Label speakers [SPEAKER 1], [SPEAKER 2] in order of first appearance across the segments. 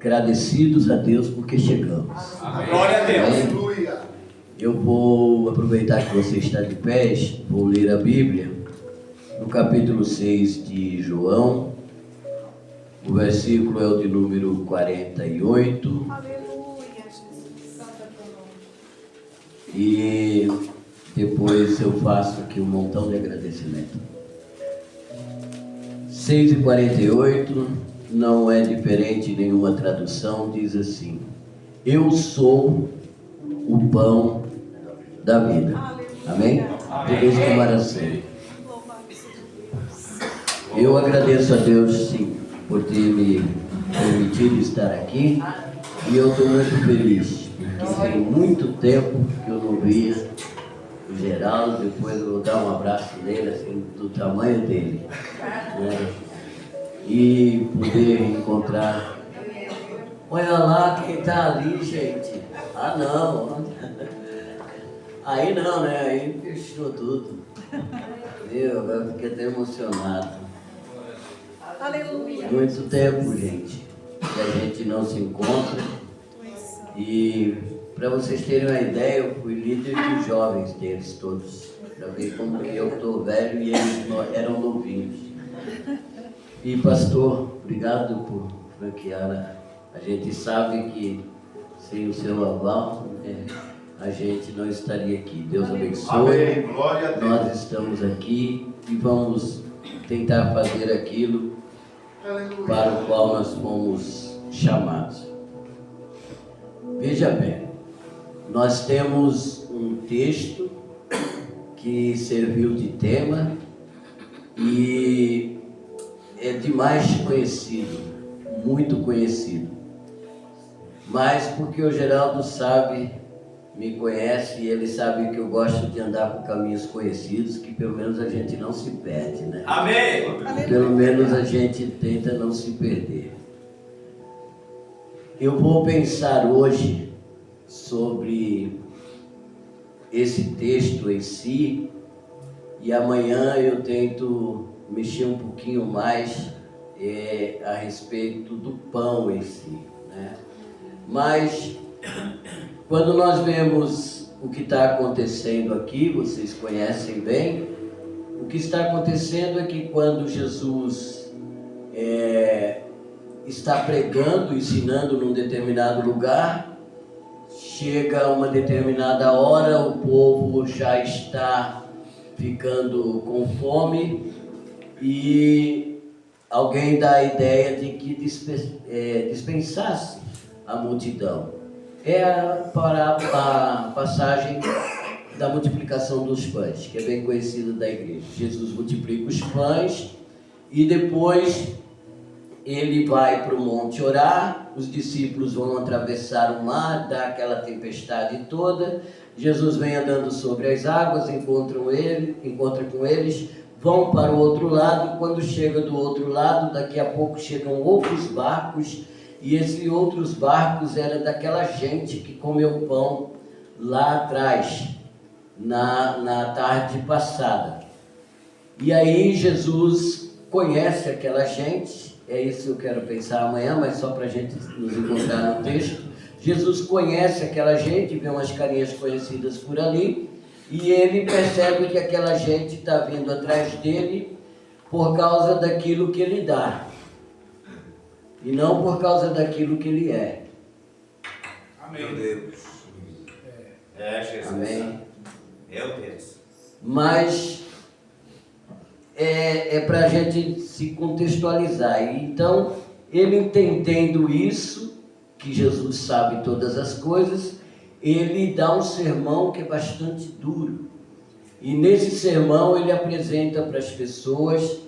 [SPEAKER 1] agradecidos a Deus porque chegamos.
[SPEAKER 2] Amém. Glória a Deus.
[SPEAKER 1] Aleluia. Eu vou aproveitar que você está de pés, vou ler a Bíblia no capítulo 6 de João. O versículo é o de número 48.
[SPEAKER 3] Aleluia, Jesus. Santa teu nome.
[SPEAKER 1] E depois eu faço aqui um montão de agradecimento. 6:48, não é diferente em nenhuma tradução, diz assim: eu sou o pão da vida. Amém? Podemos tomar assim. Eu agradeço a Deus, sim, por ter me permitido estar aqui, e eu estou muito feliz, porque tem muito tempo que eu não via o Geraldo. Depois eu vou dar um abraço nele, assim, do tamanho dele, né? E poder encontrar. Olha lá quem está ali, gente. Ah, não. Aí não, né? Aí fechou tudo. Eu agora fiquei até emocionado.
[SPEAKER 3] Aleluia.
[SPEAKER 1] Muito tempo, gente, que a gente não se encontra. E para vocês terem uma ideia, eu fui líder dos jovens deles todos. Para ver como que eu estou velho e eles eram novinhos. E pastor, obrigado por franquear. A gente sabe que sem o seu aval, a gente não estaria aqui. Deus abençoe.
[SPEAKER 2] Amém. Glória a Deus.
[SPEAKER 1] Nós estamos aqui e vamos tentar fazer aquilo para o qual nós fomos chamados. Veja bem, nós temos um texto que serviu de tema e é demais conhecido, muito conhecido. Mas porque o Geraldo sabe, me conhece, e ele sabe que eu gosto de andar por caminhos conhecidos, que pelo menos a gente não se perde, né?
[SPEAKER 2] Amém.
[SPEAKER 1] Pelo menos a gente tenta não se perder. Eu vou pensar hoje sobre esse texto em si, e amanhã eu tento mexer um pouquinho mais a respeito do pão em si, né? Mas quando nós vemos o que está acontecendo aqui, vocês conhecem bem, o que está acontecendo é que quando Jesus está pregando, ensinando num determinado lugar, chega uma determinada hora, o povo já está ficando com fome e alguém dá a ideia de que dispensasse a multidão. É a passagem da multiplicação dos pães, que é bem conhecida da igreja. Jesus multiplica os pães e depois ele vai para o monte orar, os discípulos vão atravessar o mar, dá aquela tempestade toda, Jesus vem andando sobre as águas, encontra com eles, vão para o outro lado. Quando chega do outro lado, daqui a pouco chegam outros barcos, e esses outros barcos eram daquela gente que comeu pão lá atrás, na tarde passada. E aí Jesus conhece aquela gente, é isso que eu quero pensar amanhã, mas só para a gente nos encontrar no texto. Jesus conhece aquela gente, vê umas carinhas conhecidas por ali, e ele percebe que aquela gente está vindo atrás dele por causa daquilo que ele dá, e não por causa daquilo que ele é.
[SPEAKER 2] Amém. Deus. Jesus.
[SPEAKER 1] Amém.
[SPEAKER 2] Meu Deus.
[SPEAKER 1] Mas é para a gente se contextualizar. Então, ele entendendo isso, que Jesus sabe todas as coisas, ele dá um sermão que é bastante duro. E nesse sermão ele apresenta para as pessoas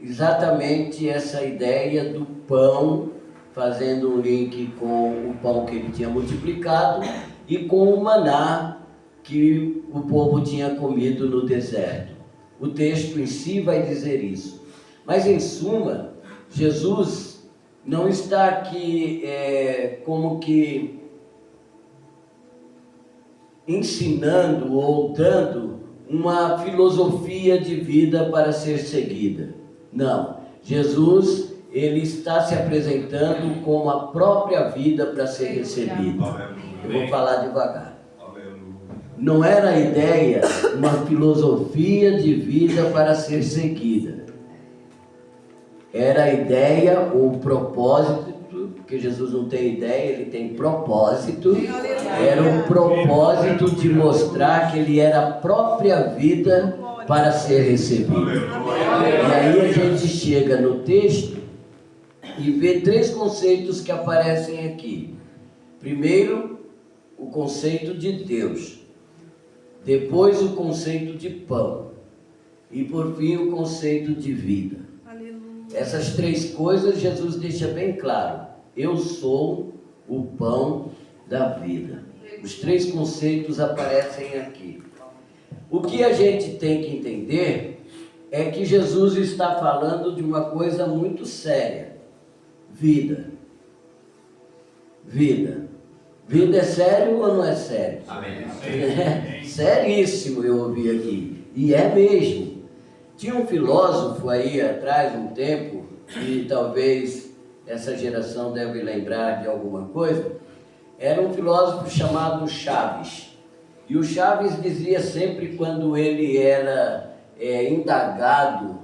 [SPEAKER 1] exatamente essa ideia do pão, fazendo um link com o pão que ele tinha multiplicado e com o maná que o povo tinha comido no deserto. O texto em si vai dizer isso. Mas em suma, Jesus não está aqui como que ensinando ou dando uma filosofia de vida para ser seguida. Não. Jesus, ele está se apresentando como a própria vida para ser recebida. Eu vou falar devagar. Não era a ideia uma filosofia de vida para ser seguida. Era a ideia, o propósito, porque Jesus não tem ideia, ele tem propósito. Era um propósito de mostrar que ele era a própria vida para ser recebido. E aí a gente chega no texto e vê 3 conceitos que aparecem aqui. Primeiro, o conceito de Deus. Depois, o conceito de pão. E por fim, o conceito de vida. Essas 3 coisas Jesus deixa bem claro. Eu sou o pão da vida. Os 3 conceitos aparecem aqui. O que a gente tem que entender é que Jesus está falando de uma coisa muito séria. Vida. Vida. Vida é sério ou não é sério?
[SPEAKER 2] Amém.
[SPEAKER 1] É seríssimo, eu ouvi aqui. E é mesmo. Tinha um filósofo aí atrás, um tempo, e talvez essa geração deve lembrar de alguma coisa. Era um filósofo chamado Chaves. E o Chaves dizia sempre, quando ele era indagado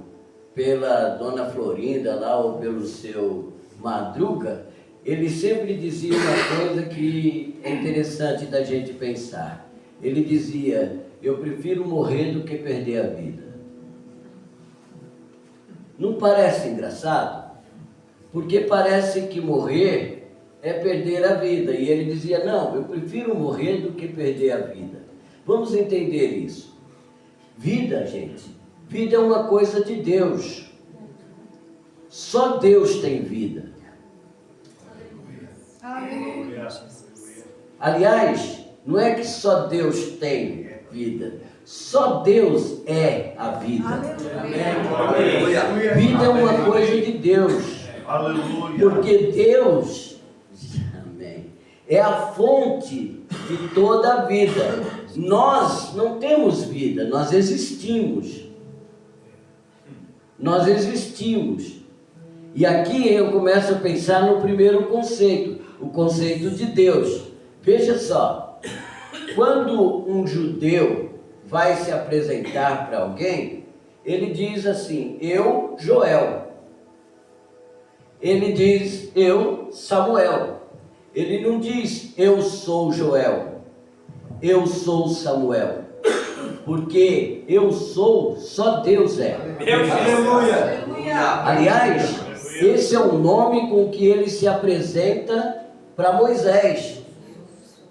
[SPEAKER 1] pela dona Florinda lá, ou pelo seu Madruga, ele sempre dizia uma coisa que é interessante da gente pensar. Ele dizia: eu prefiro morrer do que perder a vida. Não parece engraçado? Porque parece que morrer é perder a vida. E ele dizia: não, eu prefiro morrer do que perder a vida. Vamos entender isso. Vida, gente, vida é uma coisa de Deus. Só Deus tem vida. Aliás, não é que só Deus tem vida, só Deus é a vida. Vida é uma coisa de Deus. Porque Deus, amém, é a fonte de toda a vida. Nós não temos vida, nós existimos. Nós existimos. E aqui eu começo a pensar no primeiro conceito, o conceito de Deus. Veja só, quando um judeu vai se apresentar para alguém, ele diz assim: eu, Joel. Ele diz: eu, Samuel. Ele não diz: eu sou Joel, eu sou Samuel. Porque eu sou, só Deus é.
[SPEAKER 2] Aleluia.
[SPEAKER 1] Aliás, esse é o nome com que ele se apresenta para Moisés.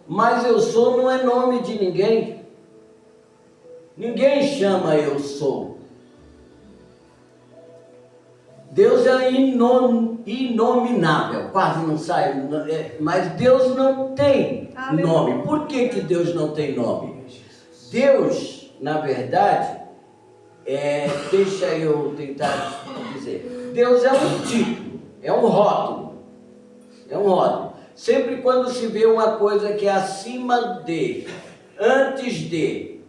[SPEAKER 1] Mas eu sou não é nome de ninguém. Ninguém chama eu sou. Deus é inominável, quase não sai, mas Deus não tem nome. Por que Deus não tem nome? Deus, na verdade, deixa eu tentar dizer, Deus é um título, é um rótulo, Sempre quando se vê uma coisa que é acima de, antes de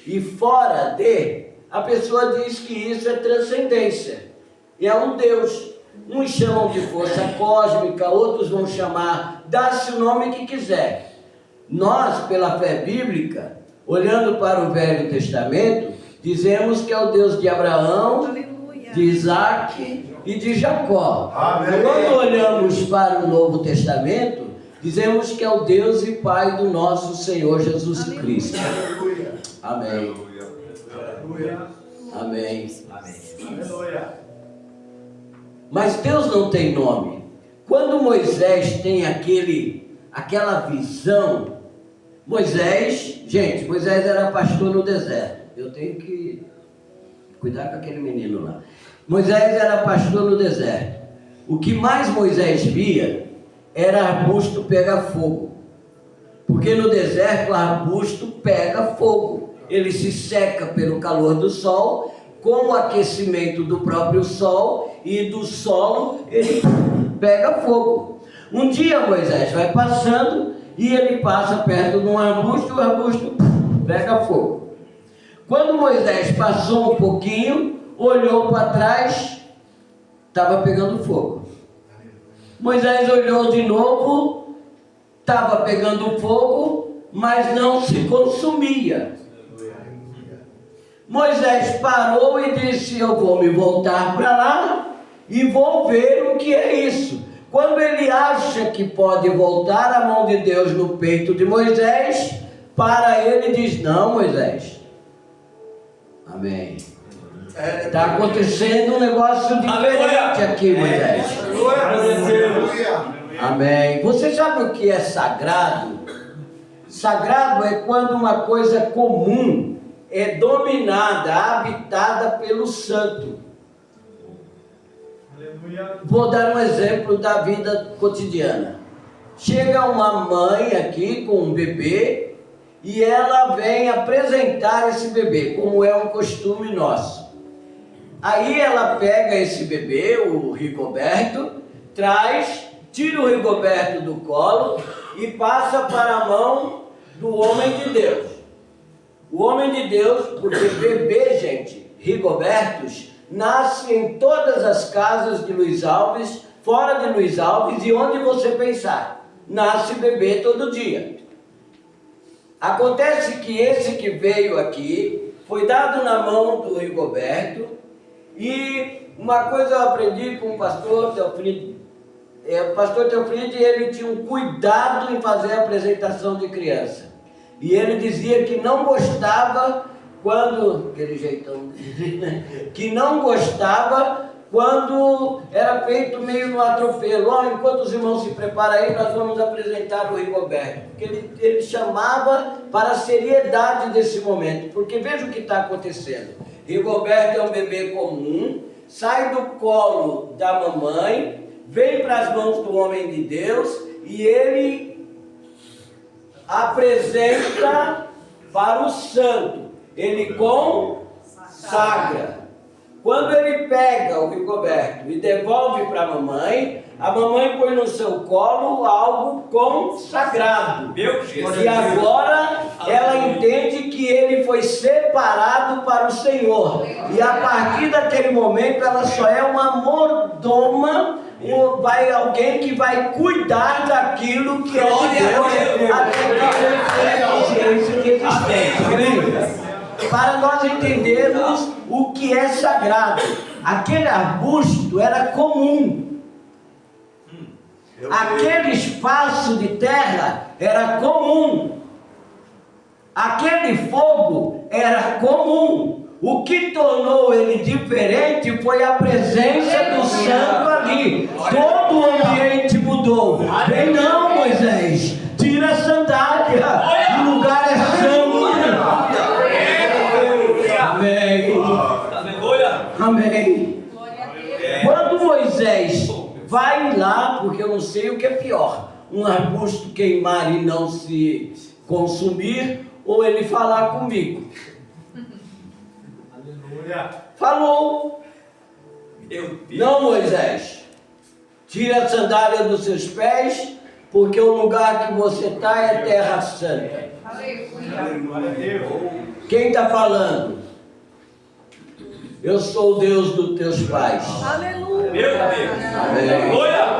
[SPEAKER 1] e fora de, a pessoa diz que isso é transcendência, e é um Deus. Uns chamam de força cósmica, outros vão chamar, dá-se o nome que quiser. Nós, pela fé bíblica, olhando para o Velho Testamento, dizemos que é o Deus de Abraão,
[SPEAKER 3] Aleluia.
[SPEAKER 1] de Isaac e de Jacó.
[SPEAKER 2] Amém.
[SPEAKER 1] Quando olhamos para o Novo Testamento, dizemos que é o Deus e Pai do nosso Senhor Jesus Cristo. Amém. Amém. Mas Deus não tem nome. Quando Moisés tem aquela visão, Moisés era pastor no deserto. Eu tenho que cuidar com aquele menino lá. Moisés era pastor no deserto. O que mais Moisés via era arbusto pegar fogo. Porque no deserto o arbusto pega fogo. Ele se seca pelo calor do sol, com o aquecimento do próprio sol e do solo, ele pega fogo. Um dia Moisés vai passando e ele passa perto de um arbusto e o arbusto pega fogo. Quando Moisés passou um pouquinho, olhou para trás, estava pegando fogo. Moisés olhou de novo, estava pegando fogo, mas não se consumia. Moisés parou e disse: eu vou me voltar para lá e vou ver o que é isso. Quando ele acha que pode voltar a mão de Deus no peito de Moisés, para ele diz: não, Moisés. Amém. Está acontecendo um negócio diferente aqui, Moisés. Amém. Você sabe o que é sagrado? Sagrado é quando uma coisa comum é dominada, habitada pelo santo. Vou dar um exemplo da vida cotidiana. Chega uma mãe aqui com um bebê e ela vem apresentar esse bebê, como é um costume nosso. Aí ela pega esse bebê, o Rigoberto, traz, tira o Rigoberto do colo e passa para a mão do homem de Deus. O homem de Deus, porque bebê, gente, Rigobertos, nasce em todas as casas de Luiz Alves, fora de Luiz Alves e onde você pensar. Nasce bebê todo dia. Acontece que esse que veio aqui foi dado na mão do Rigoberto, e uma coisa eu aprendi com o pastor Teofride. O pastor Teofride, ele tinha um cuidado em fazer a apresentação de criança. E ele dizia que não gostava quando, aquele jeitão, que não gostava quando era feito meio no atropelo. Enquanto os irmãos se preparam aí, nós vamos apresentar o Rigoberto. Porque ele chamava para a seriedade desse momento. Porque veja o que está acontecendo. Rigoberto é um bebê comum, sai do colo da mamãe, vem para as mãos do homem de Deus e ele apresenta para o santo. Ele consagra. Quando ele pega o Rigoberto e devolve para a mamãe põe no seu colo algo consagrado. E agora ela entende que ele foi separado para o Senhor. E a partir daquele momento ela só é uma mordoma, alguém que vai cuidar daquilo que é de Deus, até que ele consciência de existência. Para nós entendermos o que é sagrado. Aquele arbusto era comum. Aquele espaço de terra era comum. Aquele fogo era comum. O que tornou ele diferente foi a presença do santo ali. Todo o ambiente mudou. Vem não, Moisés. Tira a sandália. O lugar é santo. Amém. Amém. Quando Moisés vai lá, porque eu não sei o que é pior, um arbusto queimar e não se consumir, ou ele falar comigo. Falou. Não, Moisés, tira a sandália dos seus pés, porque o lugar que você está é terra santa. Quem está falando? Eu sou o Deus dos teus pais.
[SPEAKER 3] Aleluia.
[SPEAKER 2] Meu Deus. Aleluia.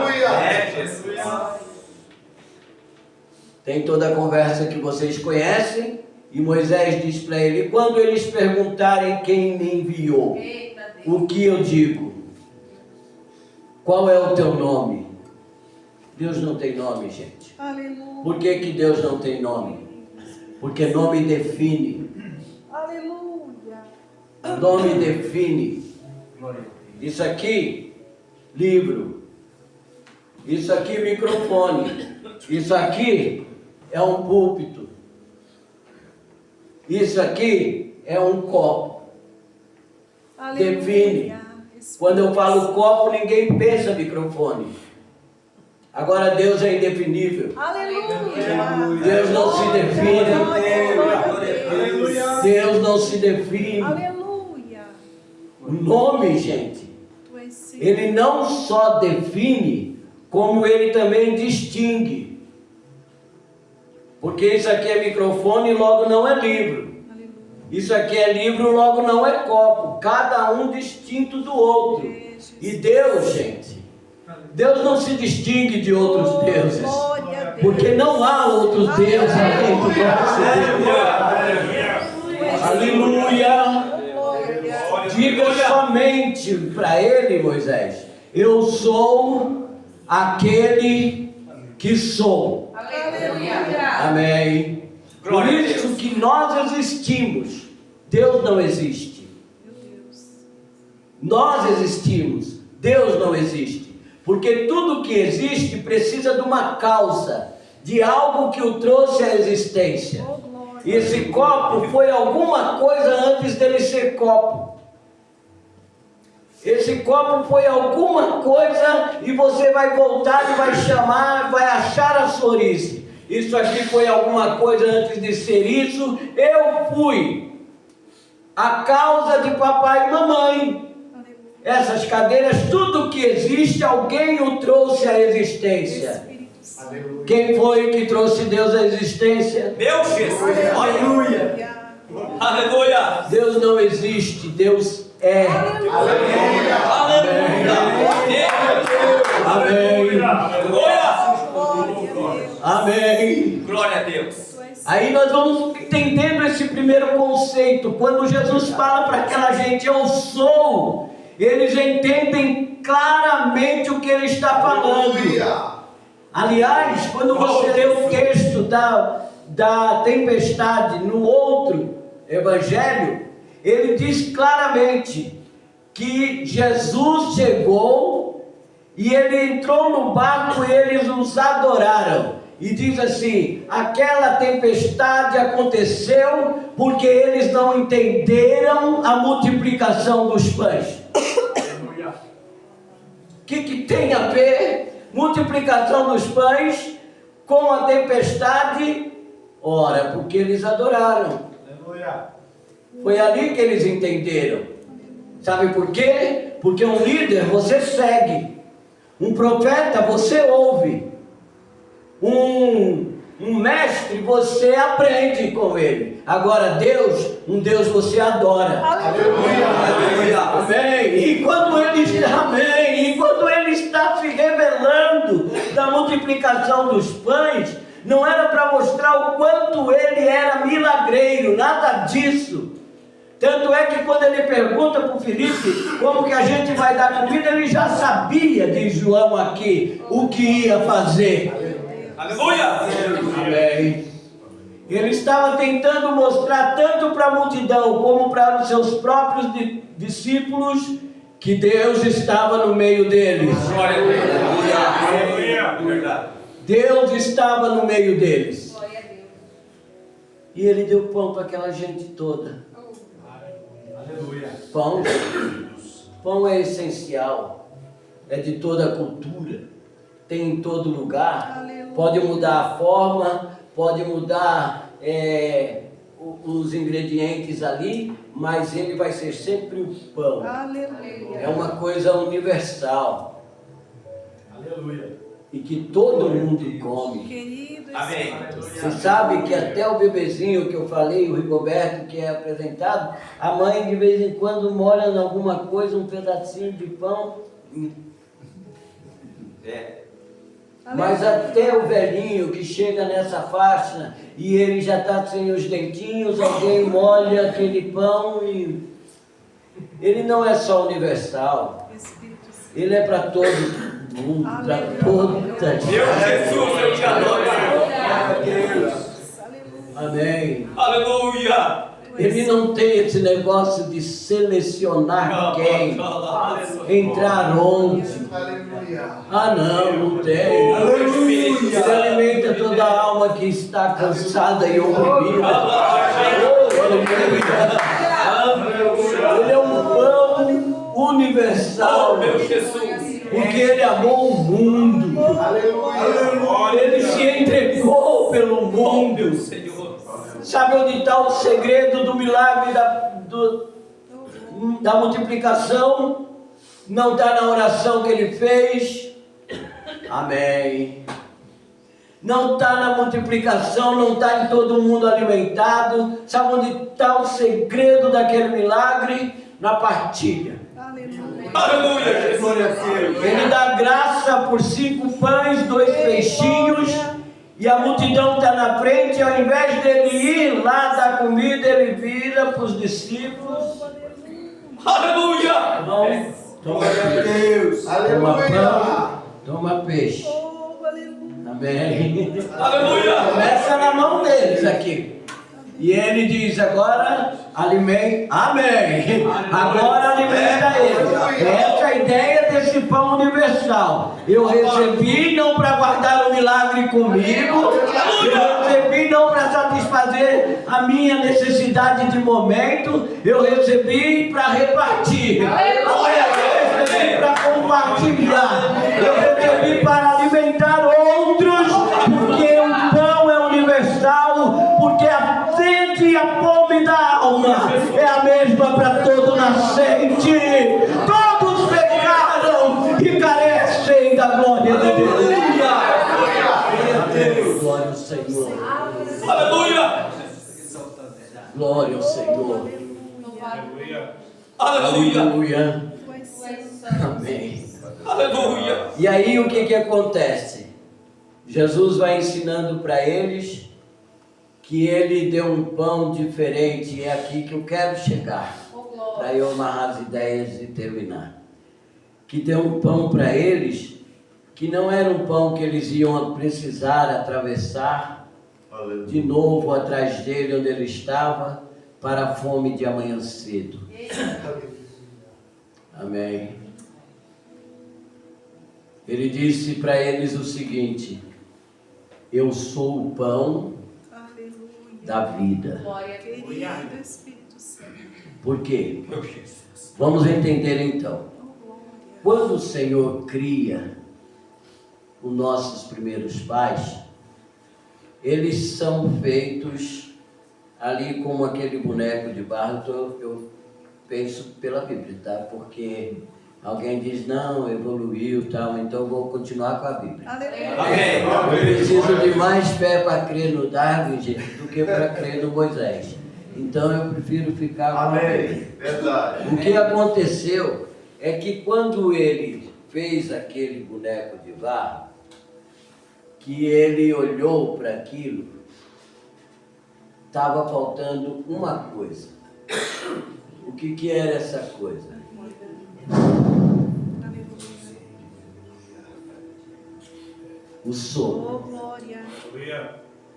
[SPEAKER 1] Tem toda a conversa que vocês conhecem. E Moisés diz para ele: quando eles perguntarem quem me enviou, o que eu digo? Qual é o teu nome? Deus não tem nome, gente.
[SPEAKER 3] Aleluia.
[SPEAKER 1] Por que Deus não tem nome? Porque nome define.
[SPEAKER 3] Aleluia.
[SPEAKER 1] Nome define. Isso aqui, livro. Isso aqui, microfone. Isso aqui é um púlpito. Isso aqui é um copo.
[SPEAKER 3] Aleluia.
[SPEAKER 1] Define. Quando eu falo copo, ninguém pensa microfone. Agora Deus é indefinível.
[SPEAKER 3] Aleluia.
[SPEAKER 1] Deus não se define. Deus não se define.
[SPEAKER 3] Aleluia.
[SPEAKER 1] O nome, gente, ele não só define, como ele também distingue. Porque isso aqui é microfone, logo não é livro. Isso aqui é livro, logo não é copo. Cada um distinto do outro. E Deus, gente, Deus não se distingue de outros deuses,
[SPEAKER 3] Glória a Deus.
[SPEAKER 1] porque não há outros deuses além do nosso Deus. Aleluia! Diga somente para ele, Moisés: eu sou aquele que sou. Amém. Por isso que nós existimos. Deus não existe. Nós existimos. Deus não existe. Porque tudo que existe precisa de uma causa, de algo que o trouxe à existência. E esse copo foi alguma coisa antes dele ser copo. Esse copo foi alguma coisa e você vai voltar e vai chamar, vai achar a Sorice. Isso aqui foi alguma coisa antes de ser isso. Eu fui a causa de papai e mamãe. Essas cadeiras, tudo que existe, alguém o trouxe à existência. Quem foi que trouxe Deus à existência?
[SPEAKER 2] Meu Jesus.
[SPEAKER 1] Aleluia.
[SPEAKER 2] Aleluia.
[SPEAKER 1] Deus não existe, Deus é.
[SPEAKER 2] Aleluia.
[SPEAKER 1] Amém. Amém.
[SPEAKER 2] Glória a Deus.
[SPEAKER 1] Aí nós vamos entendendo esse primeiro conceito. Quando Jesus fala para aquela gente, eu sou, eles entendem claramente o que ele está falando. Aliás, quando você lê o texto da tempestade no outro evangelho, ele diz claramente que Jesus chegou e ele entrou no barco e eles os adoraram. E diz assim: aquela tempestade aconteceu porque eles não entenderam a multiplicação dos pães. O que tem a ver multiplicação dos pães com a tempestade? Ora, porque eles adoraram. Foi ali que eles entenderam. Sabe por quê? Porque um líder você segue, um profeta você ouve, um mestre você aprende com ele. Agora Deus, um Deus você adora.
[SPEAKER 3] Aleluia.
[SPEAKER 1] Amém. E quando ele está se revelando da multiplicação dos pães, não era para mostrar o quanto ele era milagreiro, nada disso. Tanto é que quando ele pergunta para o Filipe como que a gente vai dar comida, ele já sabia, diz João aqui, o que ia fazer.
[SPEAKER 2] Aleluia.
[SPEAKER 1] Amém. Ele estava tentando mostrar tanto para a multidão como para os seus próprios discípulos que Deus estava no meio deles.
[SPEAKER 2] Glória a Deus. Aleluia. Verdade.
[SPEAKER 1] Deus estava no meio deles. E ele deu pão para aquela gente toda. Pão é essencial, é de toda a cultura, tem em todo lugar.
[SPEAKER 3] Aleluia.
[SPEAKER 1] Pode mudar a forma, pode mudar os ingredientes ali, mas ele vai ser sempre o pão.
[SPEAKER 3] Aleluia.
[SPEAKER 1] É uma coisa universal.
[SPEAKER 2] Aleluia.
[SPEAKER 1] E que todo mundo come.
[SPEAKER 3] Querido
[SPEAKER 2] Amém.
[SPEAKER 1] Você sabe que até o bebezinho que eu falei, o Rigoberto, que é apresentado, a mãe de vez em quando molha em alguma coisa, um pedacinho de pão. Mas até o velhinho que chega nessa faixa e ele já está sem os dentinhos, alguém molha aquele pão e... Ele não é só universal, ele é para todo mundo, para toda gente.
[SPEAKER 2] Meu Jesus, eu te adoro.
[SPEAKER 1] Amém.
[SPEAKER 2] Aleluia.
[SPEAKER 1] Ele não tem esse negócio de selecionar quem, entrar onde. Ah, não tem. Ele alimenta toda a alma que está cansada e oprimida. Ele é um pão universal.
[SPEAKER 2] Meu Jesus.
[SPEAKER 1] Porque ele amou o mundo. Ele se entregou pelo mundo.
[SPEAKER 2] Senhor.
[SPEAKER 1] Sabe onde está o segredo do milagre da multiplicação? Não está na oração que ele fez. Amém. Não está na multiplicação, não está em todo mundo alimentado. Sabe onde está o segredo daquele milagre? Na partilha.
[SPEAKER 3] Aleluia.
[SPEAKER 2] Aleluia.
[SPEAKER 4] Glória a Deus.
[SPEAKER 1] Ele dá graça por 5 pães, 2 peixinhos, e a multidão está na frente. Ao invés dele ir lá dar comida, ele vira para os discípulos.
[SPEAKER 2] Aleluia.
[SPEAKER 1] Vão,
[SPEAKER 4] Glória a Deus.
[SPEAKER 1] toma
[SPEAKER 4] Aleluia.
[SPEAKER 1] pão, toma peixe.
[SPEAKER 3] Oh, aleluia.
[SPEAKER 1] Amém.
[SPEAKER 2] Aleluia.
[SPEAKER 1] Começa na mão deles aqui. E ele diz: agora alimenta. Amém. Agora alimenta eles. Essa é a ideia desse pão universal. Eu recebi não para guardar o milagre comigo. Eu recebi não para satisfazer a minha necessidade de momento. Eu recebi para repartir. Eu recebi para compartilhar. Eu recebi para alimentar outros. Porque o pão é universal. Porque a sede e a fome da alma é a mesma para todo nascente. Todos pecaram e carecem da glória de Deus. Glória ao Senhor.
[SPEAKER 2] Aleluia.
[SPEAKER 1] Glória ao Senhor.
[SPEAKER 2] Aleluia.
[SPEAKER 1] Aleluia.
[SPEAKER 3] Tu és santo.
[SPEAKER 1] Amém.
[SPEAKER 2] Aleluia.
[SPEAKER 1] E aí o que acontece? Jesus vai ensinando para eles que ele deu um pão diferente. E é aqui que eu quero chegar, para eu amarrar as ideias e terminar. Que deu um pão para eles, que não era um pão que eles iam precisar atravessar de novo atrás dele onde ele estava, para a fome de amanhã cedo. Amém. Ele disse para eles o seguinte: eu sou o pão
[SPEAKER 3] Aleluia.
[SPEAKER 1] da vida.
[SPEAKER 3] Querido Espírito Santo.
[SPEAKER 1] Por quê?
[SPEAKER 2] Meu Jesus.
[SPEAKER 1] Vamos entender então.
[SPEAKER 3] Oh, glória.
[SPEAKER 1] Quando o Senhor cria os nossos primeiros pais, eles são feitos ali como aquele boneco de barro. Então, eu penso pela Bíblia, tá? Porque alguém diz, não, evoluiu, tal, então eu vou continuar com a Bíblia.
[SPEAKER 3] Aleluia.
[SPEAKER 2] Amém.
[SPEAKER 1] Eu preciso de mais fé para crer no Darwin, gente, do que para crer no Moisés. Então eu prefiro ficar com a Bíblia.
[SPEAKER 4] Amém. Verdade.
[SPEAKER 1] O que aconteceu é que quando ele fez aquele boneco de barro, que ele olhou para aquilo, estava faltando uma coisa. O que era essa coisa? O sopro,
[SPEAKER 3] Oh, glória.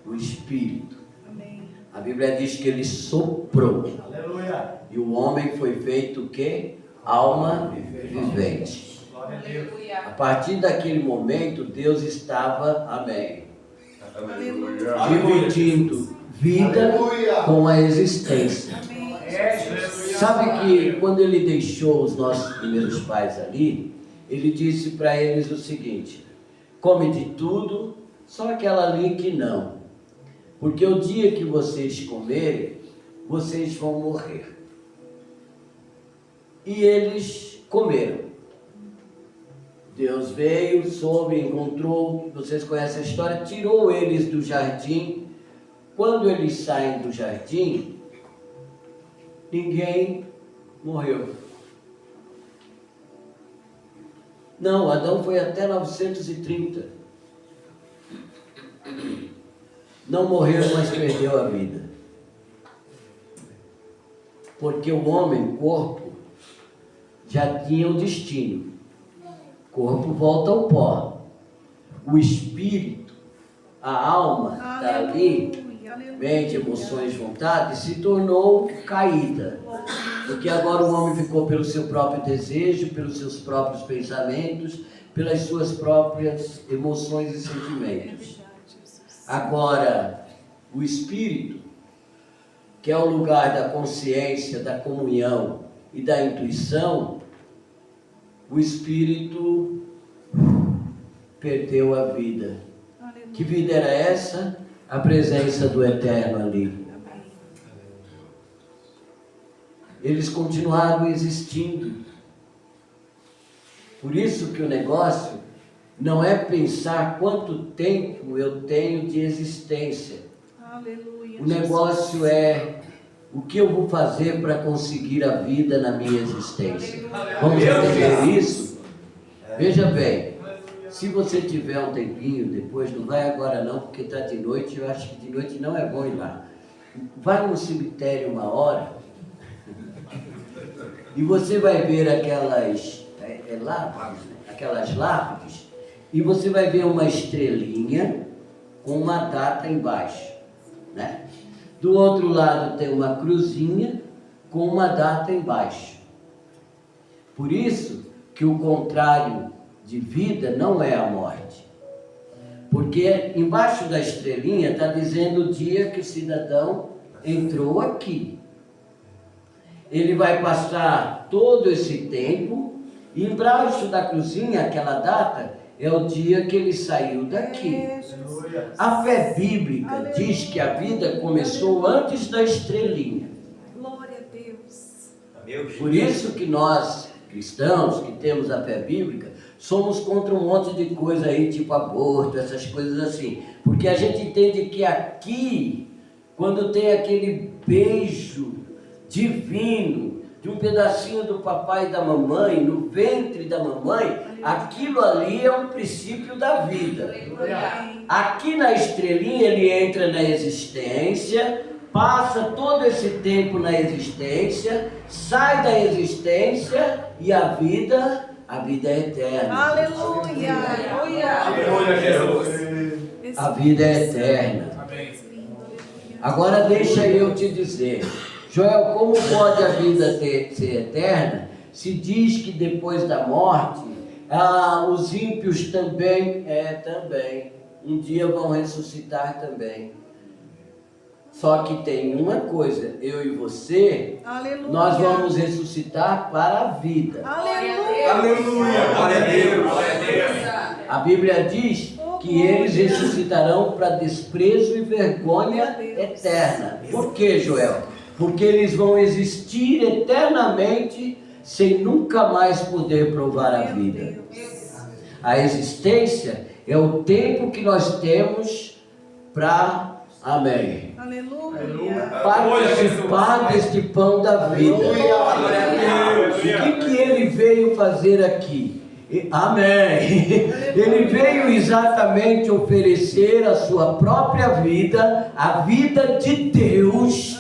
[SPEAKER 1] o Espírito.
[SPEAKER 3] Amém.
[SPEAKER 1] A Bíblia diz que ele soprou.
[SPEAKER 4] Aleluia.
[SPEAKER 1] E o homem foi feito o quê? Alma vivente. A partir daquele momento, Deus estava, amém,
[SPEAKER 4] Aleluia.
[SPEAKER 1] dividindo vida com a existência.
[SPEAKER 3] Amém.
[SPEAKER 1] Sabe que quando ele deixou os nossos primeiros pais ali, ele disse para eles o seguinte: come de tudo, só aquela ali que não. Porque o dia que vocês comerem, vocês vão morrer. E eles comeram. Deus veio, soube, encontrou, vocês conhecem a história, tirou eles do jardim. Quando eles saem do jardim, ninguém morreu. Não, Adão foi até 930. Não morreu, mas perdeu a vida. Porque o homem, corpo, já tinha um destino. Corpo volta ao pó. O espírito, a alma, está ali,
[SPEAKER 3] Aleluia.
[SPEAKER 1] mente, emoções, vontade, se tornou caída. Porque agora o homem ficou pelo seu próprio desejo, pelos seus próprios pensamentos, pelas suas próprias emoções e sentimentos. Agora, o espírito, que é o lugar da consciência, da comunhão e da intuição, o espírito perdeu a vida.
[SPEAKER 3] Aleluia.
[SPEAKER 1] Que vida era essa? A presença do Eterno ali. Eles continuaram existindo. Por isso que o negócio não é pensar quanto tempo eu tenho de existência.
[SPEAKER 3] Aleluia.
[SPEAKER 1] O negócio é o que eu vou fazer para conseguir a vida na minha existência? Vamos entender isso? Veja bem, se você tiver um tempinho depois, não vai agora não, porque está de noite, eu acho que de noite não é bom ir lá. Vai no cemitério uma hora e você vai ver aquelas lápides, né? Aquelas lápides, e você vai ver uma estrelinha com uma data embaixo, né? Do outro lado tem uma cruzinha com uma data embaixo. Por isso que o contrário de vida não é a morte. Porque embaixo da estrelinha está dizendo o dia que o cidadão entrou aqui. Ele vai passar todo esse tempo, e embaixo da cruzinha, aquela data, é o dia que ele saiu daqui. A fé bíblica diz que a vida começou antes da estrelinha.
[SPEAKER 3] Glória a Deus.
[SPEAKER 1] Por isso que nós, cristãos, que temos a fé bíblica, somos contra um monte de coisa aí, tipo aborto, essas coisas assim. Porque a gente entende que aqui, quando tem aquele beijo divino, de um pedacinho do papai e da mamãe, no ventre da mamãe, aquilo ali é um princípio da vida. Aqui na estrelinha ele entra na existência, passa todo esse tempo na existência, sai da existência e a vida é eterna.
[SPEAKER 3] Aleluia.
[SPEAKER 2] Aleluia, Jesus.
[SPEAKER 1] A vida é eterna. Agora deixa eu te dizer, Joel, como pode a vida ser eterna se diz que depois da morte os ímpios também um dia vão ressuscitar também? Só que tem uma coisa, eu e você,
[SPEAKER 3] Aleluia.
[SPEAKER 1] nós vamos ressuscitar para a vida.
[SPEAKER 3] Aleluia.
[SPEAKER 4] Aleluia. Glória a Deus.
[SPEAKER 1] A Bíblia diz que eles ressuscitarão para desprezo e vergonha eterna. Por quê, Joel? Porque eles vão existir eternamente sem nunca mais poder provar a vida. A existência é o tempo que nós temos para, amém,
[SPEAKER 3] Aleluia.
[SPEAKER 1] participar deste pão da vida. O que ele veio fazer aqui? Amém. Ele veio exatamente oferecer a sua própria vida, a vida de Deus,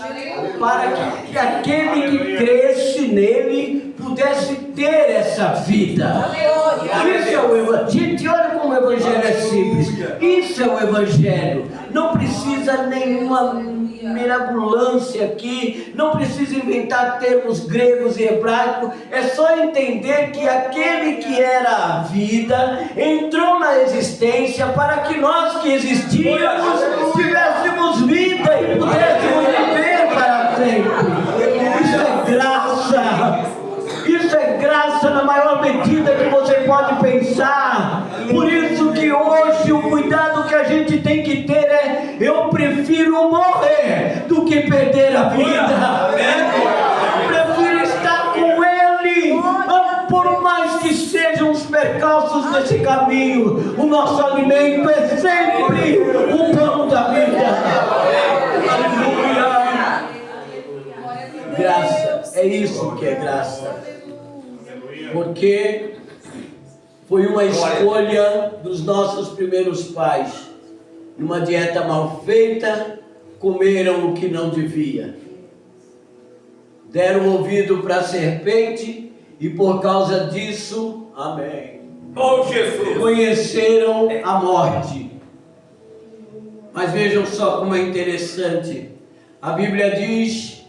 [SPEAKER 1] para que aquele que cresce nele pudesse ter essa vida. Isso é o Evangelho. Gente, olha como o Evangelho é simples. Isso é o Evangelho. Não precisa nenhuma mirabolância aqui, não precisa inventar termos gregos e hebraicos, é só entender que aquele que era a vida entrou na existência para que nós que existíamos tivéssemos vida e pudéssemos viver para sempre. Isso é graça. Isso é graça na maior medida que você pode pensar. Por isso que hoje o cuidado que a gente tem que ter é: eu prefiro morrer do que perder a vida. Eu prefiro estar com Ele, por mais que sejam os percalços desse caminho. O nosso alimento é sempre o pão da vida. Aleluia. Graça, é isso que é graça. Porque foi uma escolha dos nossos primeiros pais. Numa dieta mal feita, comeram o que não devia. Deram ouvido para a serpente e por causa disso, amém,
[SPEAKER 2] Oh, Jesus.
[SPEAKER 1] conheceram a morte. Mas vejam só como é interessante. A Bíblia diz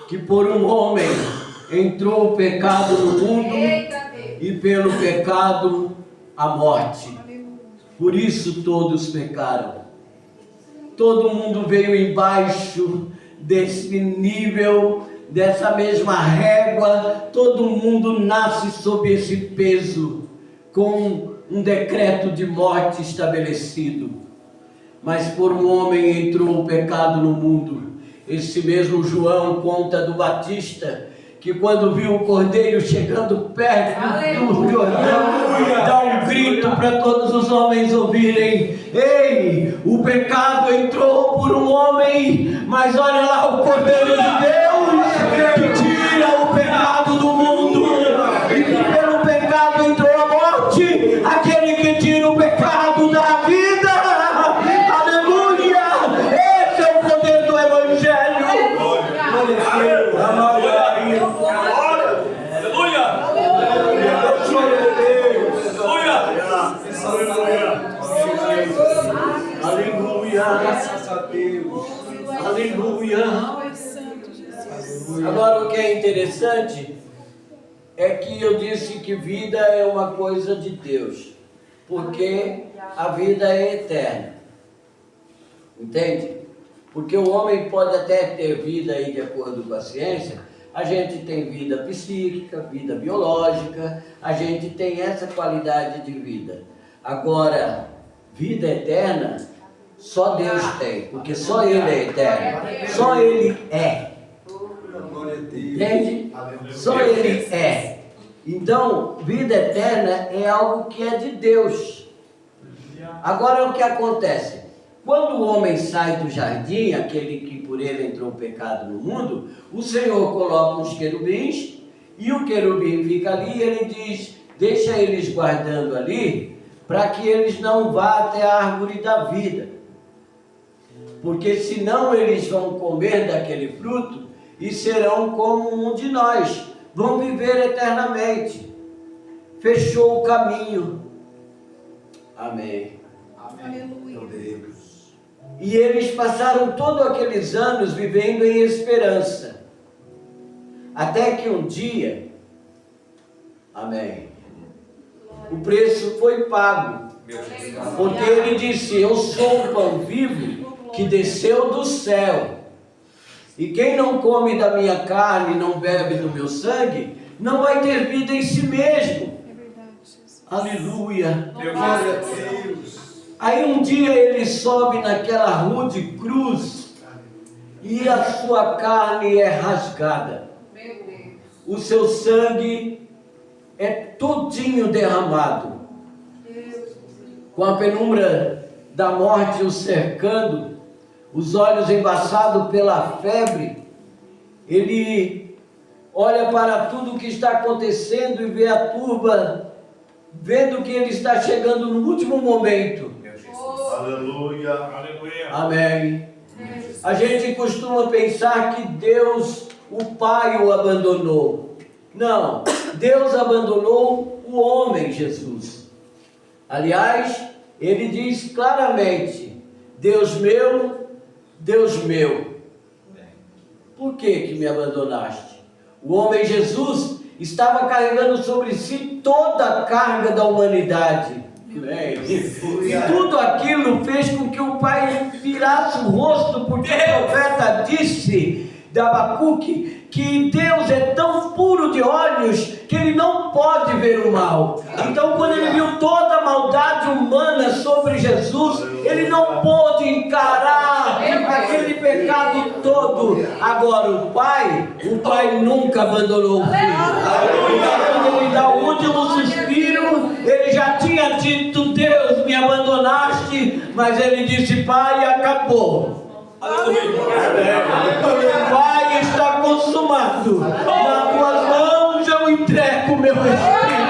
[SPEAKER 1] que por um homem entrou o pecado no mundo e pelo pecado a morte. Por isso todos pecaram. Todo mundo veio embaixo desse nível, dessa mesma régua. Todo mundo nasce sob esse peso, com um decreto de morte estabelecido. Mas por um homem entrou o pecado no mundo. Esse mesmo João conta do Batista, que quando viu o cordeiro chegando perto do Jordão, dá um grito para todos os homens ouvirem: ei, o pecado entrou por um homem, mas olha lá o cordeiro de Deus que tira o pecado do mundo, e que pelo pecado entrou a morte, aquele que tira o pecado da vida. Aleluia! Esse é o poder do Evangelho.
[SPEAKER 4] Graças a Deus.
[SPEAKER 1] Aleluia.
[SPEAKER 3] Santo Jesus.
[SPEAKER 1] Agora o que é interessante é que eu disse que vida é uma coisa de Deus, porque a vida é eterna. Entende? Porque o homem pode até ter vida aí de acordo com a ciência. A gente tem vida psíquica, vida biológica, a gente tem essa qualidade de vida. Agora, vida eterna, só Deus tem, porque só Ele é eterno, só Ele é. Entende? Só Ele é. Então, vida eterna é algo que é de Deus. Agora, o que acontece? Quando o homem sai do jardim, aquele que por ele entrou o pecado no mundo, o Senhor coloca uns querubins, e o querubim fica ali e ele diz: deixa eles guardando ali, para que eles não vá até a árvore da vida. Porque senão eles vão comer daquele fruto e serão como um de nós, vão viver eternamente. Fechou o caminho. Amém.
[SPEAKER 3] Aleluia.
[SPEAKER 1] E eles passaram todos aqueles anos vivendo em esperança. Até que um dia, amém, o preço foi pago. Porque ele disse: eu sou o pão vivo que desceu do céu. E quem não come da minha carne e não bebe do meu sangue, não vai ter vida em si mesmo.
[SPEAKER 3] É verdade, Jesus.
[SPEAKER 1] Aleluia.
[SPEAKER 4] Glória a Deus.
[SPEAKER 1] Aí um dia ele sobe naquela rude cruz e a sua carne é rasgada. O seu sangue é todinho derramado. Com a penumbra da morte o cercando, os olhos embaçados pela febre, ele olha para tudo o que está acontecendo e vê a turba, vendo que ele está chegando no último momento.
[SPEAKER 4] Aleluia.
[SPEAKER 2] Aleluia.
[SPEAKER 1] Amém. A gente costuma pensar que Deus, o Pai, o abandonou. Não, Deus abandonou o homem, Jesus. Aliás, ele diz claramente: Deus meu, por que me abandonaste? O homem Jesus estava carregando sobre si toda a carga da humanidade. E tudo aquilo fez com que o pai virasse o rosto, porque o profeta disse de Abacuque que Deus é tão puro de olhos que ele não pode ver o mal. Então, quando ele viu toda a maldade humana sobre Jesus, ele não pôde encarar aquele pecado todo. Agora o pai nunca abandonou o filho. Quando ele dá o último suspiro, ele já tinha dito: Deus, me abandonaste, mas ele disse: Pai, acabou. Pai, está consumado. Nas tuas mãos eu entrego o meu espírito.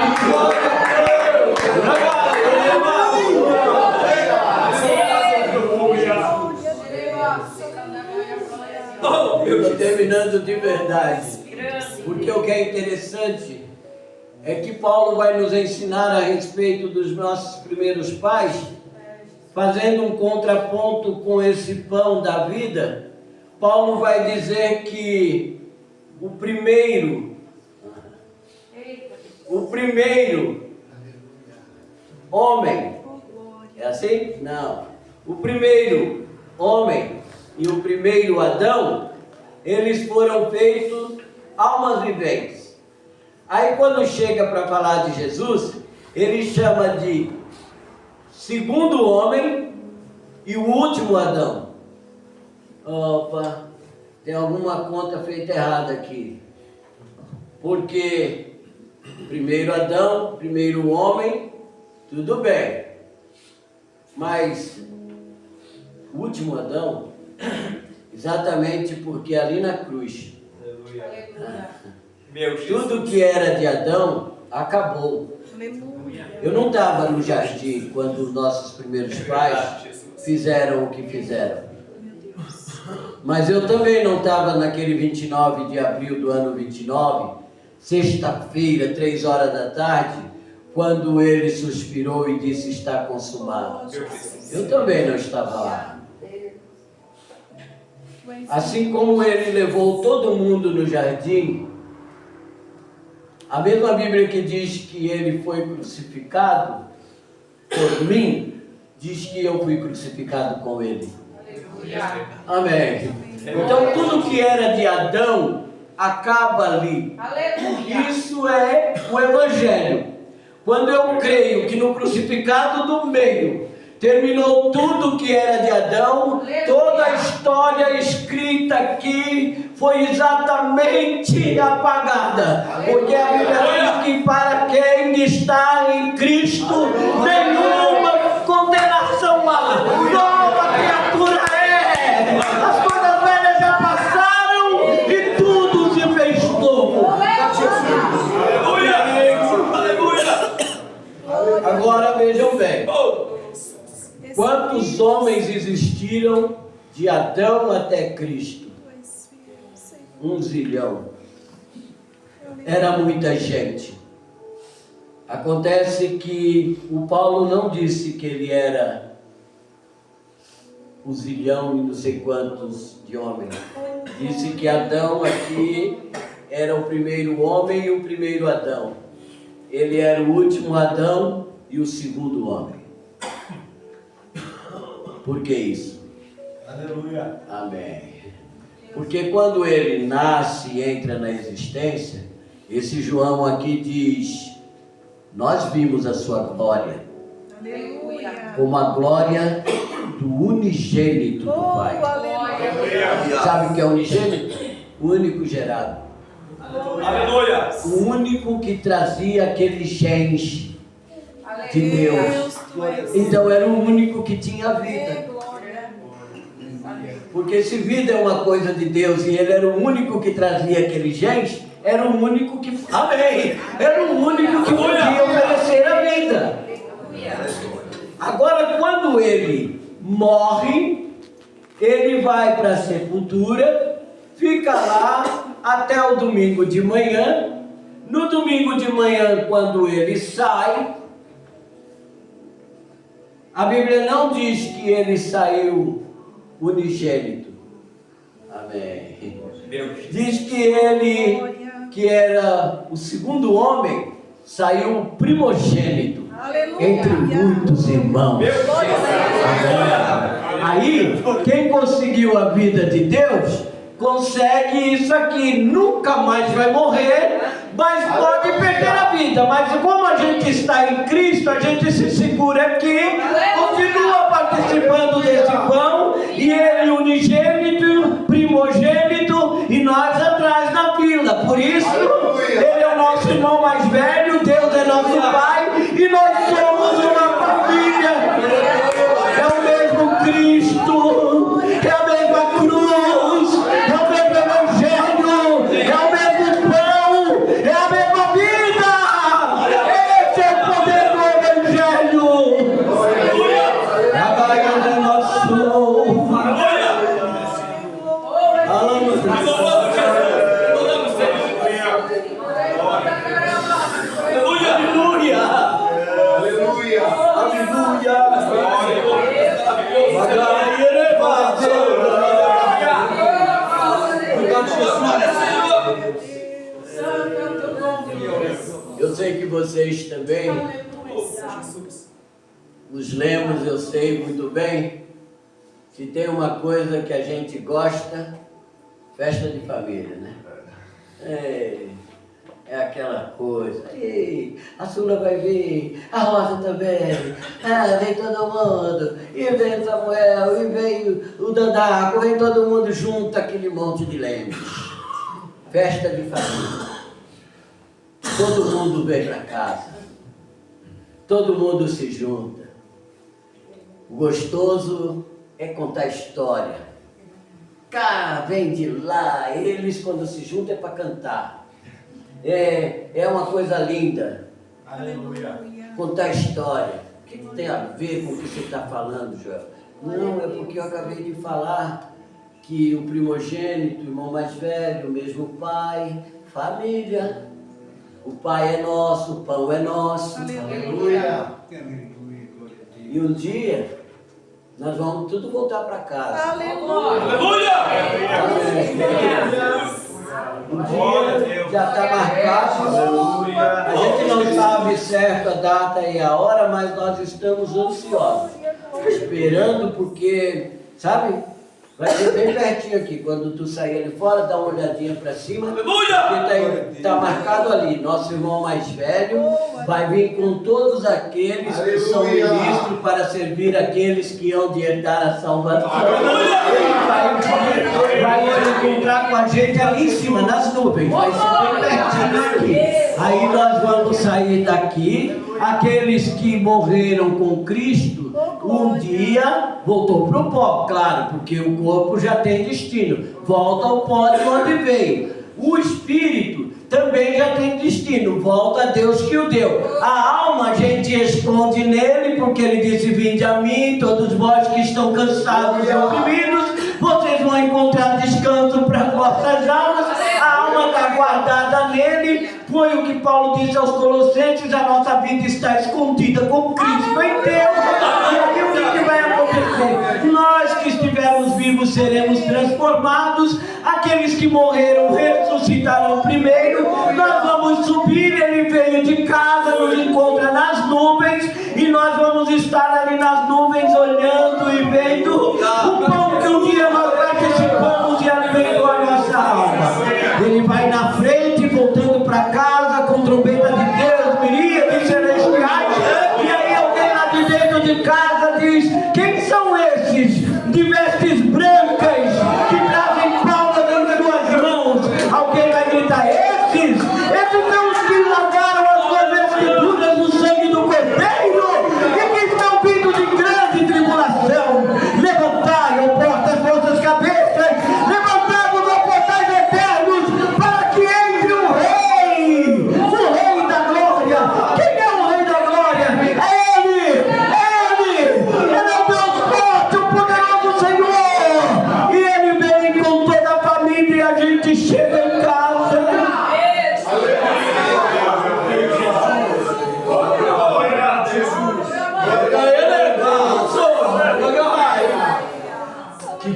[SPEAKER 1] Estou terminando de verdade, porque o que é interessante é que Paulo vai nos ensinar a respeito dos nossos primeiros pais, fazendo um contraponto com esse pão da vida. Paulo vai dizer que o primeiro homem, é assim? Não. O primeiro homem e o primeiro Adão, eles foram feitos almas viventes. Aí quando chega para falar de Jesus, ele chama de segundo homem e o último Adão. Opa, tem alguma conta feita errada aqui. Porque primeiro Adão, primeiro homem, tudo bem. Mas o último Adão, exatamente porque ali na cruz, tudo que era de Adão acabou.
[SPEAKER 3] Aleluia.
[SPEAKER 1] Eu não estava no jardim quando nossos primeiros pais fizeram o que fizeram. Mas eu também não estava naquele 29 de abril do ano 29, sexta-feira, 3 horas da tarde, quando ele suspirou e disse: está consumado. Eu também não estava lá. Assim como ele levou todo mundo no jardim, a mesma Bíblia que diz que ele foi crucificado por mim, diz que eu fui crucificado com ele. Amém. Então tudo que era de Adão acaba ali. Isso é o Evangelho. Quando eu creio que no crucificado do meio terminou tudo que era de Adão, toda a história escrita aqui foi exatamente apagada. Porque a Bíblia diz que para quem está em Cristo, nenhuma condenação há. Nova criatura é. As coisas velhas já passaram e tudo se fez novo. Agora vejam bem. Quantos homens existiram de Adão até Cristo? 1 zilhão. Era muita gente. Acontece que o Paulo não disse que ele era 1 zilhão e não sei quantos de homens. Disse que Adão aqui era o primeiro homem e o primeiro Adão. Ele era o último Adão e o segundo homem. Por que isso?
[SPEAKER 4] Aleluia.
[SPEAKER 1] Amém. Porque quando ele nasce e entra na existência, esse João aqui diz: nós vimos a sua glória,
[SPEAKER 3] Aleluia.
[SPEAKER 1] como a glória do unigênito do Pai.
[SPEAKER 3] Aleluia.
[SPEAKER 1] Sabe o que é unigênito? O único gerado.
[SPEAKER 2] Aleluia.
[SPEAKER 1] O único que trazia aqueles genes de Deus.
[SPEAKER 3] Tu és.
[SPEAKER 1] Então era o único que tinha vida.
[SPEAKER 3] Glória.
[SPEAKER 1] Porque se vida é uma coisa de Deus e ele era o único que trazia aqueles genes, era o único que... Amém! Era o único que podia oferecer a vida. Agora, quando ele morre, ele vai para a sepultura, fica lá até o domingo de manhã. No domingo de manhã, quando ele sai, a Bíblia não diz que ele saiu unigênito. Amém. Diz que ele, que era o segundo homem, saiu primogênito
[SPEAKER 3] Aleluia.
[SPEAKER 1] entre muitos irmãos. Aí, quem conseguiu a vida de Deus, consegue isso aqui. Nunca mais vai morrer, mas pode perder a vida. Mas como a gente está em Cristo, a gente se segura aqui, continua participando desse pão, e ele unigênito, primogênito, e nós atrás na fila. Por isso, ele é o nosso irmão mais velho, Deus é nosso Pai, e nós somos uma família. É o mesmo Cristo, é a mesma cruz, é o mesmo Evangelho, é o mesmo pão, é a mesma vida. Esse é o poder do Evangelho. Trabalhando em nosso. Aleluia.
[SPEAKER 4] Aleluia.
[SPEAKER 1] Eu sei que vocês também, os Lemos, eu sei muito bem, se tem uma coisa que a gente gosta, festa de família, né? É aquela coisa. Ei, a Sula vai vir, a Rosa também, vem todo mundo, e vem o Samuel, e vem o Dandaco, vem todo mundo junto, aquele monte de Lemos. Festa de família. Todo mundo vem para casa. Todo mundo se junta. O gostoso é contar história. Cá, vem de lá, eles quando se juntam é para cantar. É uma coisa linda.
[SPEAKER 4] Aleluia.
[SPEAKER 1] Contar história. O que tem a ver com o que você está falando, Joel? Não, é porque eu acabei de falar que o primogênito, o irmão mais velho, o mesmo pai, família. O pai é nosso, o pão é nosso.
[SPEAKER 4] Aleluia.
[SPEAKER 1] E um dia nós vamos tudo voltar para casa.
[SPEAKER 3] Aleluia.
[SPEAKER 1] Um dia já está marcado. A gente não sabe certo a data e a hora, mas nós estamos ansiosos, esperando, porque, sabe, vai ser bem pertinho aqui. Quando tu sair ali fora, dá uma olhadinha para cima, porque tá marcado ali. Nosso irmão mais velho vai vir com todos aqueles que são ministros para servir aqueles que hão de herdar a salvação. Ele vai encontrar com a gente ali em cima, nas nuvens. Vai ser bem pertinho aqui. Aí nós vamos sair daqui. Aqueles que morreram com Cristo, um dia voltou para o pó, claro, porque o corpo já tem destino. Volta ao pó de onde veio. O espírito também já tem destino, volta a Deus que o deu. A alma a gente esconde nele, porque ele disse: vinde a mim, todos vós que estão cansados e oprimidos, vocês vão encontrar descanso para vossas almas. A alma está guardada nele. Foi o que Paulo disse aos Colossenses: a nossa vida está escondida com Cristo em Deus. E aí o que vai acontecer? Nós que estivermos vivos seremos transformados. Aqueles que morreram ressuscitarão primeiro. Nós vamos subir. Ele veio de casa, nos encontra nas nuvens, e nós vamos estar ali nas nuvens olhando e vendo o pão que um dia nós participamos e alimentou a nossa alma. Ele vai na frente, voltando para casa com trombeta de Deus, miríades celestiais. E aí alguém lá de dentro de casa diz: quem são esses de vestes brancas que trazem palmas entre duas mãos? Alguém vai gritar: esses são os que lavaram as suas vestiduras no sangue do Cordeiro e que estão vindo de grande tribulação. Levantai, ó portas, as vossas cabeças, levantai-vos, ó portais eternos, para que entre o Rei da Glória. Quem é o Rei da Glória? É Ele é o Deus forte, o poderoso Senhor. E Ele vem com toda a família e a gente chega em casa.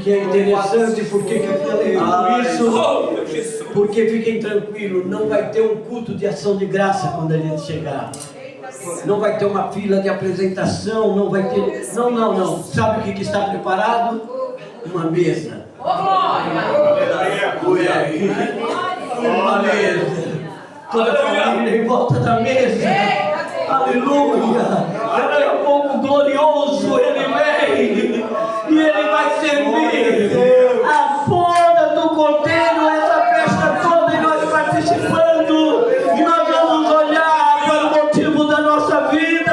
[SPEAKER 1] Que é interessante, porque que eu falei tudo isso? Porque fiquem tranquilos, não vai ter um culto de ação de graça quando a gente chegar. Não vai ter uma fila de apresentação, não vai ter. Não. Sabe o que está preparado? Uma mesa. Uma mesa. Toda a família em volta da mesa. Aleluia. Daqui a pouco glorioso ele vem. E ele vai servir a boda do Cordeiro, essa festa toda, e nós participando, e nós vamos olhar para o motivo da nossa vida.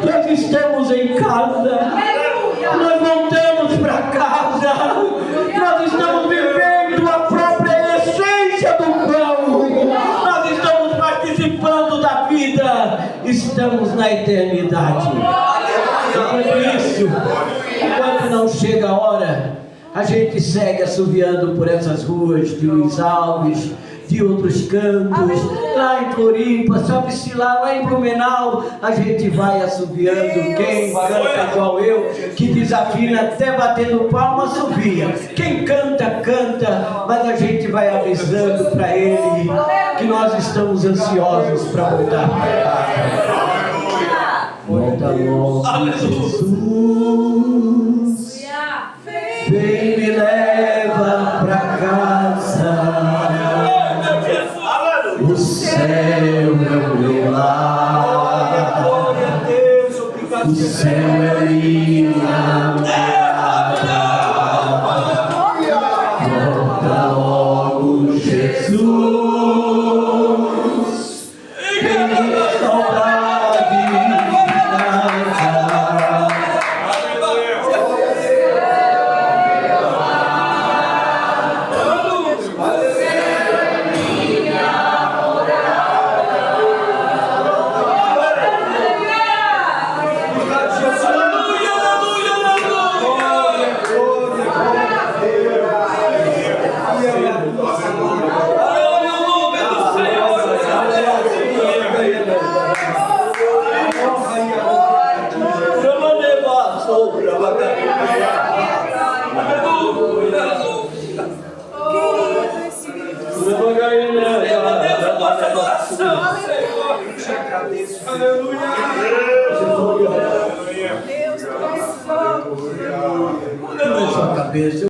[SPEAKER 1] Nós estamos em casa, nós voltamos para casa, nós estamos vivendo a própria essência do pão, nós estamos participando da vida, estamos na eternidade. Enquanto isso, enquanto não chega a hora, a gente segue assoviando por essas ruas de Luiz Alves, de outros cantos, lá em Floripa, sabe-se lá em Blumenau, a gente vai assoviando. Quem canta igual eu, que desafina até batendo palma, assovia. Quem canta, canta, mas a gente vai avisando para ele que nós estamos ansiosos para voltar para casa. Volta logo, Jesus, vem me leva pra casa. O céu é o meu lar, o céu é minha morada. Volta logo, Jesus,
[SPEAKER 2] Aleluia.
[SPEAKER 3] Deus, tu és forte.
[SPEAKER 1] Levante sua cabeça.